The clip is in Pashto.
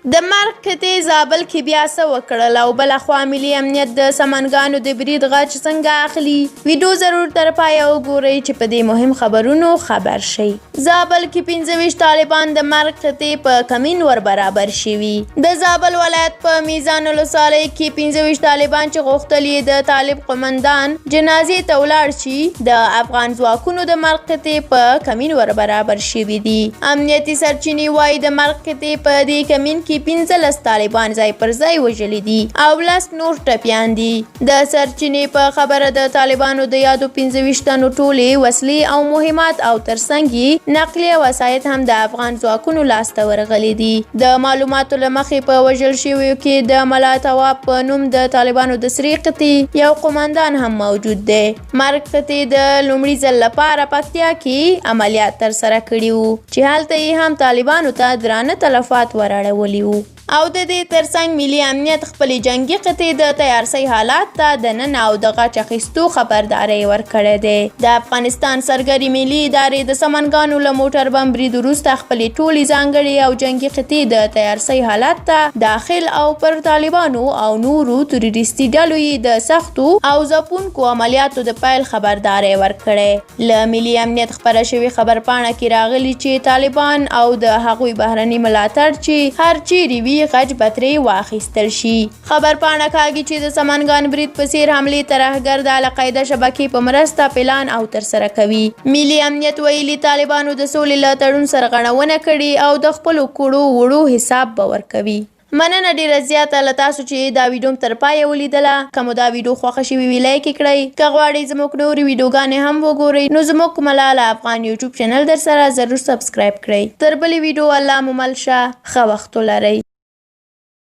د مرګ قطعې زابل کې بیا څه وکړل او بلخوا ملي امنیت د سمنګانو د برید غچ څنګه اخلي؟ ویډیو ضرور تر پایه وګورئ چې په دې مهم خبرونو خبر شئ. زابل کې 25 طالبان د مرګ قطعې په کمین ور برابر شوي. د زابل ولایت په میزان ولسوالۍ کې 25 طالبان چې غوښتل یې د طالب قومندان جنازې ته ولاړ شي د افغان ځواکونو د مرګ قطعې په کمین ور برابر شوي دي. امنیتي سرچینې وایي د مرګ قطعې په دې کمین کې 15 طالبان ځای پر ځای وژلي دي او 10 نور ټپیان دي. د سرچینې په خبره د طالبانو د یادو 25 تنو ټولې وسلې او مهمات او ترڅنګ یې نقلیه وسایط هم د افغان ځواکونو لاسته ورغلي دي. د معلوماتو له مخې په وژل شویو کې د ملا تواب په نوم د طالبانو د سرې قطعې یو قومندان هم موجود دی. مرګ قطعې د لومړي ځل لپاره پکتیا کې عملیات ترسره کړي وو چې هلته یې هم طالبانو ته درانه تلفات ور اړولي وو. او د دې ترڅنګ ملي امنیت خپلې جنگي قطعې د تیارسۍ حالات ته د نن او د غچ اخیستو خبرداری ورکړی دی. د افغانستان سرګري ملي ادارې د سمنګانو له موټر بم برید وروسته خپلې ټولې ځانګړې او جنگي قطعې د تیارسۍ حالات ته داخل او پر طالبانو او نورو تروریستي ډلو یې د سختو او ځپونکو عملیاتو د پیل خبرداری ورکړی. له ملي امنیت خپره شوې خبرپاڼه کې راغلي چې طالبان او د هغوی بهرني ملاتړ چې هر چیرې وي غچ به ترې واخیستل شي. خبرپاڼه کاږي چې د سمنګان برید په څیر حملې ترهګر د القاعده شبکې په مرسته پلان او ترسره کوي. ملي امنیت ویلي طالبانو د سولې له تړون سره غڼونه کړي او د خپلو کړو وړو حساب به ورکوي. مننه ډیره زیاته له تاسو چې دا ویډیو تر پایه ولیدله. که مو دا ویډیو خوښه شوې وي لایک یې کړئ. که غواړئ زموږ نورې ویډیوګانې هم وګورئ نو زموږ ملاله افغان یوټیوب چینل در سره ضرور سبسکرایب کړئ. تر بلې ویډیو الله مو مل شه. ښه وخت ولرئ.